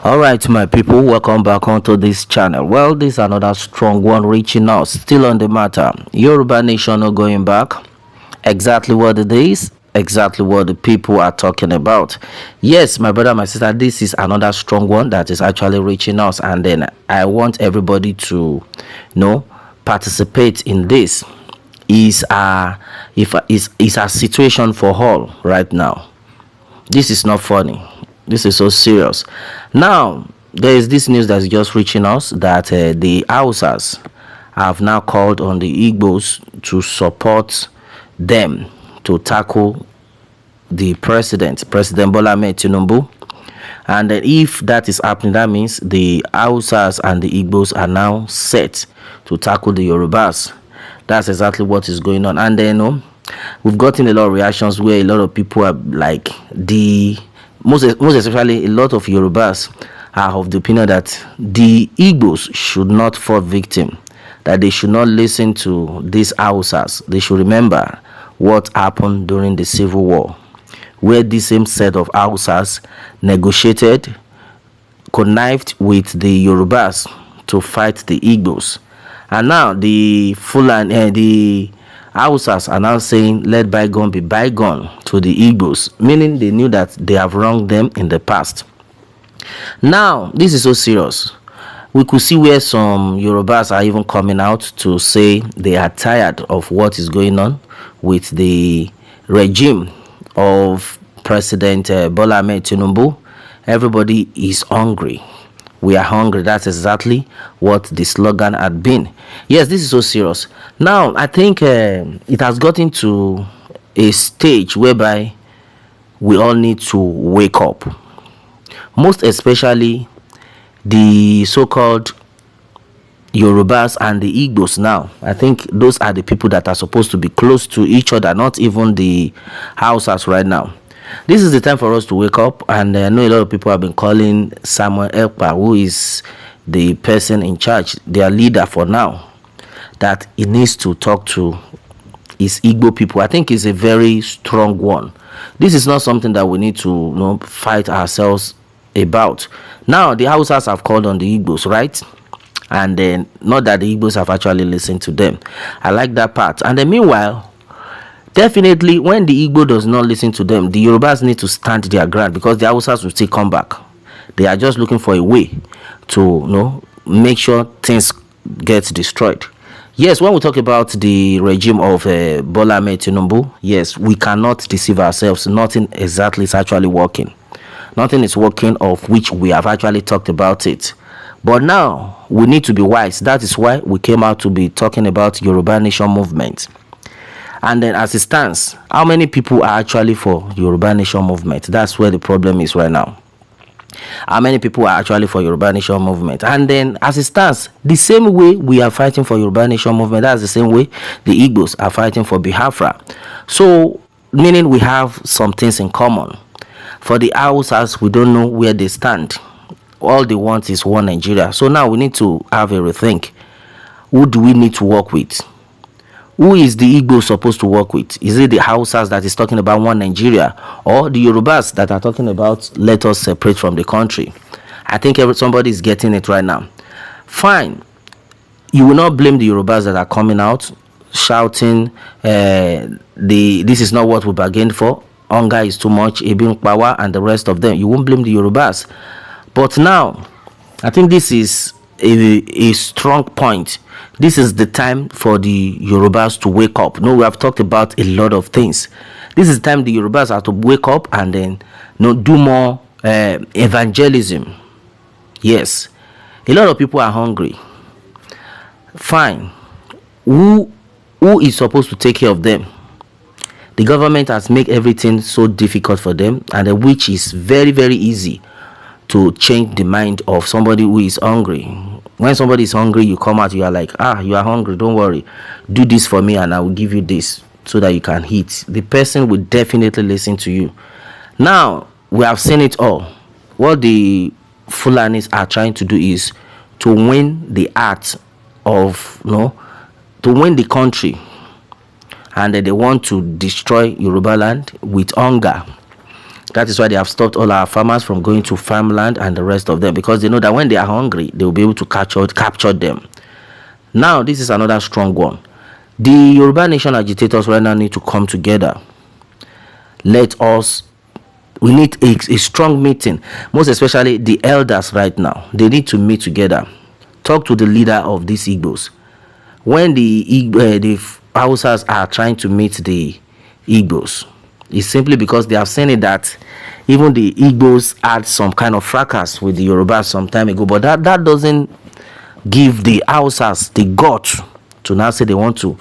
All right, my people, welcome back onto this channel. Well, this is another strong one reaching us. Still on the matter. Yoruba nation not going back. Exactly what it is. Exactly what the people are talking about. Yes, my brother, my sister, this is another strong one that is actually reaching us, and then I want everybody to, participate in this. Is a situation for all right now. This is not funny. This is so serious. Now, there is this news that's just reaching us that the Hausas have now called on the Igbos to support them to tackle the President Bola Ahmed Tinubu. And if that is happening, that means the Hausas and the Igbos are now set to tackle the Yorubas. That's exactly what is going on. And then, we've gotten a lot of reactions where a lot of people are like most especially a lot of Yorubas are of the opinion that the Igbos should not fall victim, that they should not listen to these Hausas. They should remember what happened during the Civil War, where the same set of Hausas negotiated, connived with the Yorubas to fight the Igbos. And now the the Hausas are now saying, let bygone be bygone to the Igbos, meaning they knew that they have wronged them in the past. Now, this is so serious. We could see where some Yorubas are even coming out to say they are tired of what is going on with the regime of President Bola Ahmed Tinubu. Everybody is hungry. We are hungry. That's exactly what the slogan had been. Yes, this is so serious. Now, I think it has gotten to a stage whereby we all need to wake up. Most especially the so-called Yorubas and the Igbos now. I think those are the people that are supposed to be close to each other, not even the Hausas right now. This is the time for us to wake up, and I know a lot of people have been calling Samuel Ekpa, who is the person in charge, their leader for now, that he needs to talk to his Igbo people. I think it's a very strong one. This is not something that we need to fight ourselves about. Now, the Hausas have called on the Igbos, right? And then, not that the Igbos have actually listened to them. I like that part. And then, meanwhile, definitely, when the Igbo does not listen to them, the Yorubas need to stand their ground, because the Hausas will still come back. They are just looking for a way to make sure things get destroyed. Yes, when we talk about the regime of Bola Ahmed Tinubu, yes, we cannot deceive ourselves. Nothing exactly is actually working. Nothing is working, of which we have actually talked about it. But now, we need to be wise. That is why we came out to be talking about Yoruba Nation movement. And then, as it stands, how many people are actually for Yoruba Nation movement? That's where the problem is right now. How many people are actually for Yoruba Nation movement? And then, as it stands, the same way we are fighting for Yoruba Nation movement, that's the same way the Igbos are fighting for Biafra. So, meaning we have some things in common. For the Hausas, we don't know where they stand. All they want is one Nigeria. So now we need to have a rethink. Who do we need to work with? Who is the Igbo supposed to work with? Is it the Hausas that is talking about one Nigeria, or the Yorubas that are talking about let us separate from the country? I think somebody is getting it right now. Fine. You will not blame the Yorubas that are coming out shouting this is not what we bargained for. Hunger is too much, Ebin power, and the rest of them. You won't blame the Yorubas. But now, I think this is a strong point. This is the time for the Yorubas to wake up. No, we have talked about a lot of things. This is the time the Yorubas have to wake up and then do more evangelism. Yes, a lot of people are hungry. Fine. Who is supposed to take care of them? The government has made everything so difficult for them, and which is very, very easy to change the mind of somebody who is hungry. When somebody is hungry, you come out, you are like, you are hungry, don't worry, do this for me and I will give you this so that you can eat. The person will definitely listen to you. Now, we have seen it all. What the Fulanis are trying to do is to win the heart of, to win the country. And they want to destroy Yoruba land with hunger. That is why they have stopped all our farmers from going to farmland and the rest of them, because they know that when they are hungry, they will be able to capture them. Now, this is another strong one. The Yoruba nation agitators right now need to come together. We need a strong meeting, most especially the elders right now. They need to meet together, talk to the leader of these Igbos. When the Hausas are trying to meet the Igbos, it's simply because they have seen it that even the Igbos had some kind of fracas with the Yorubas some time ago, but that doesn't give the Hausas the guts to now say they want to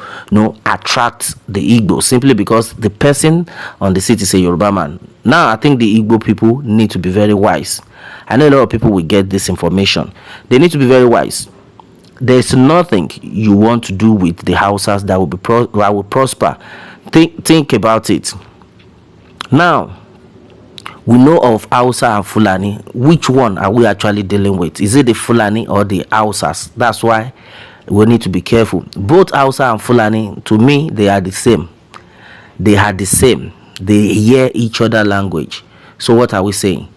attract the Igbo, simply because the person on the seat is a Yoruba man. Now I think the Igbo people need to be very wise. I know a lot of people will get this information. They need to be very wise. There's nothing you want to do with the Hausas that will prosper. Think about it. Now, we know of Hausa and Fulani. Which one are we actually dealing with? Is it the Fulani or the Hausas? That's why we need to be careful. Both Hausa and Fulani, to me, they are the same. They are the same. They hear each other language. So what are we saying?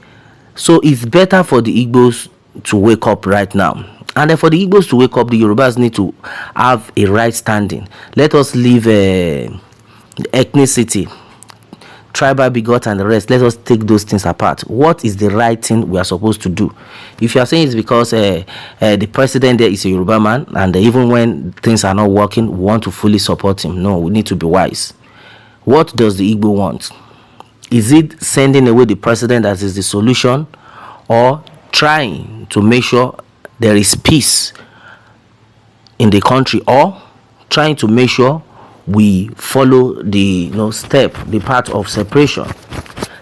So it's better for the Igbos to wake up right now. And then for the Igbos to wake up, the Yorubas need to have a right standing. Let us leave ethnicity, tribal begot and the rest. Let us take those things apart. What is the right thing we are supposed to do? If you are saying it's because the president there is a Yoruba man, and even when things are not working, we want to fully support him. No, we need to be wise. What does the Igbo want? Is it sending away the president as is the solution, or trying to make sure there is peace in the country, or trying to make sure we follow the the path of separation?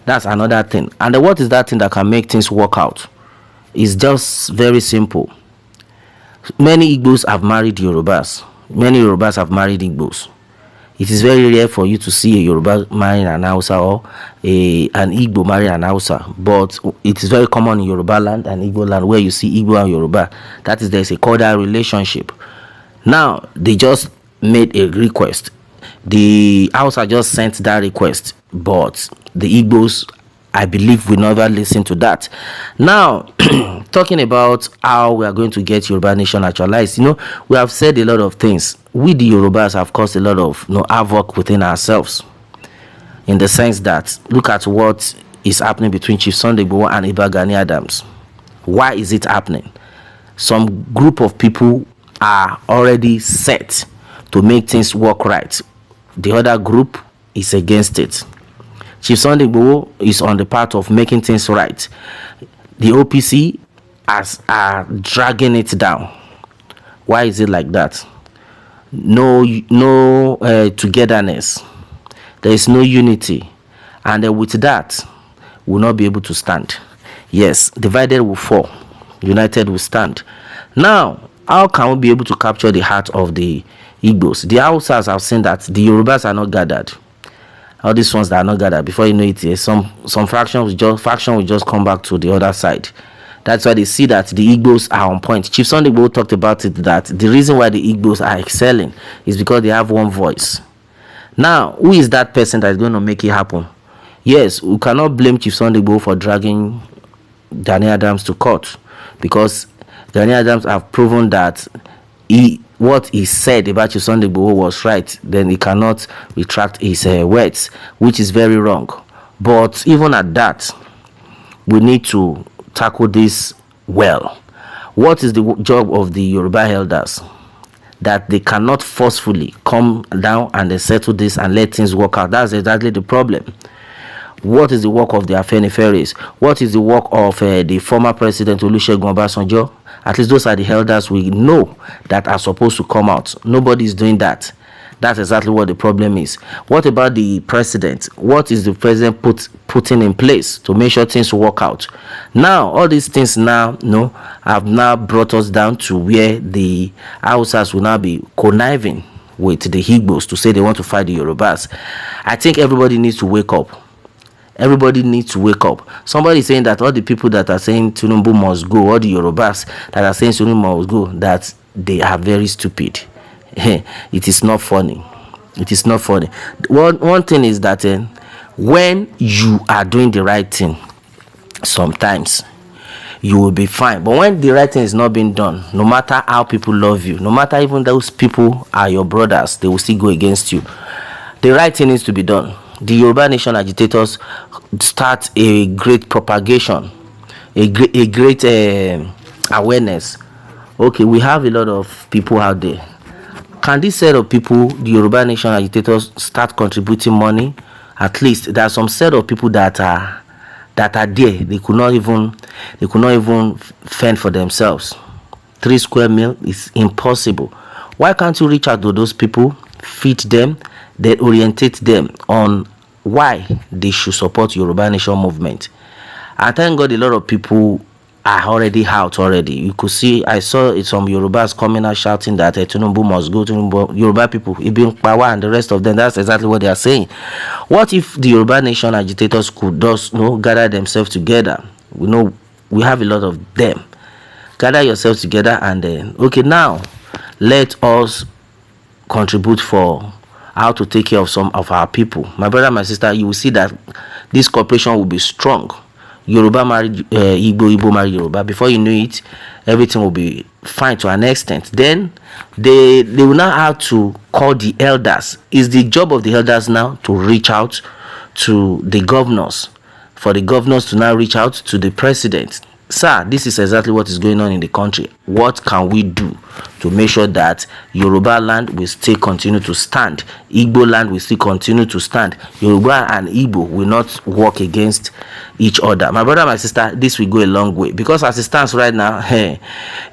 That's another thing. And what is that thing that can make things work out? It's just very simple. Many Igbos have married Yorubas. Many Yorubas have married Igbos. It is very rare for you to see a Yoruba marrying an Hausa, or an Igbo marrying an Hausa. But it is very common in Yoruba land and Igbo land, where you see Igbo and Yoruba. That is, there is a cordial relationship. Now, they just made a request. The Hausa just sent that request, but the Igbos, I believe, will never listen to that. Now, talking about how we are going to get Yoruba nation actualized, we have said a lot of things. We, the Yorubas, have caused a lot of havoc within ourselves, in the sense that, look at what is happening between Chief Sunday Gboran and Iba Gani Adams. Why is it happening? Some group of people are already set to make things work right. The other group is against it. Chief Sunday Gboran is on the path of making things right. The OPC are dragging it down. Why is it like that? No togetherness. There is no unity, and with that, we'll not be able to stand. Yes, divided will fall, united will stand. Now, how can we be able to capture the heart of the Igbos? The Hausas have seen that the Yorubas are not gathered. All these ones that are not gathered, before you know it, some faction will just come back to the other side. That's why they see that the Igbos are on point. Chief Sunday Gboran talked about it, that the reason why the Igbos are excelling is because they have one voice. Now, who is that person that is going to make it happen? Yes, we cannot blame Chief Sunday Gboran for dragging Gani Adams to court, because Gani Adams have proven that what he said about Chief Sunday Gboran was right. Then he cannot retract his words, which is very wrong. But even at that, we need to tackle this well. What is the job of the Yoruba elders? That they cannot forcefully come down and they settle this and let things work out. That's exactly the problem. What is the work of the Afeniferes? What is the work of the former president Olusegun Obasanjo? At least those are the elders we know that are supposed to come out. Nobody is doing that. That's exactly what the problem is. What about the president? What is the president putting in place to make sure things work out? Now, all these things now, have now brought us down to where the Hausas will now be conniving with the Igbos to say they want to fight the Yorubas. I think everybody needs to wake up. Everybody needs to wake up. Somebody is saying that all the people that are saying Tinubu must go, all the Yorubas that are saying Tinubu must go, that they are very stupid. It is not funny. It is not funny. One thing is that when you are doing the right thing, sometimes you will be fine. But when the right thing is not being done, no matter how people love you, no matter even those people are your brothers, they will still go against you. The right thing needs to be done. The Yoruba Nation agitators start a great propagation, a great awareness. Okay, we have a lot of people out there. Can this set of people, the Yoruba Nation agitators, start contributing money? At least there are some set of people that are there. They could not even fend for themselves. 3 square meal is impossible. Why can't you reach out to those people, feed them, then orientate them on why they should support Yoruba Nation movement? I thank God a lot of people are already out already. You could see, I saw some Yorubas coming out shouting that Tinubu must go. Tinubu, Yoruba people, Ibn Power and the rest of them, that's exactly what they are saying. What if the Yoruba Nation agitators could just gather themselves together? We have a lot of them. Gather yourselves together and then, okay, now let us contribute for how to take care of some of our people. My brother, my sister, you will see that this cooperation will be strong. Yoruba marry Igbo, Igbo marry Yoruba. Before you know it, everything will be fine to an extent. Then they will now have to call the elders. It's the job of the elders now to reach out to the governors, for the governors to now reach out to the president. Sir, this is exactly what is going on in the country. What can we do to make sure that Yoruba land will still continue to stand? Igbo land will still continue to stand. Yoruba and Igbo will not work against each other. My brother, my sister, this will go a long way. Because as it stands right now,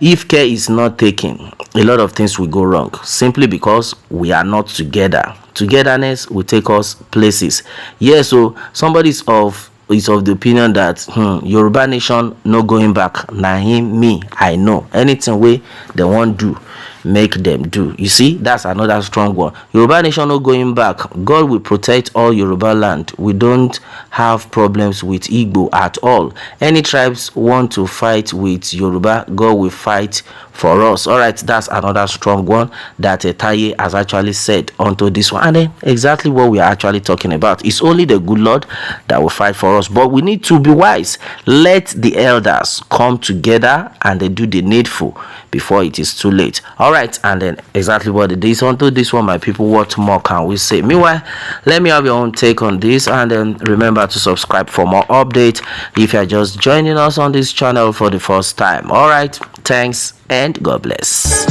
if care is not taken, a lot of things will go wrong. Simply because we are not together. Togetherness will take us places. Yes, so somebody is of the opinion that Yoruba Nation no going back. Na him, me, I know. Anything way they won't do, make them do. You see, that's another strong one. Yoruba Nation no going back. God will protect all Yoruba land. We don't have problems with Igbo at all. Any tribes want to fight with Yoruba, God will fight for us. All right, that's another strong one that Taye has actually said onto this one. And then exactly what we are actually talking about. It's only the good Lord that will fight for us. But we need to be wise. Let the elders come together and they do the needful before it is too late. All right, and then exactly what it is. Onto this one, my people, what more can we say? Meanwhile, let me have your own take on this, and then remember to subscribe for more updates if you are just joining us on this channel for the first time. All right, thanks and God bless.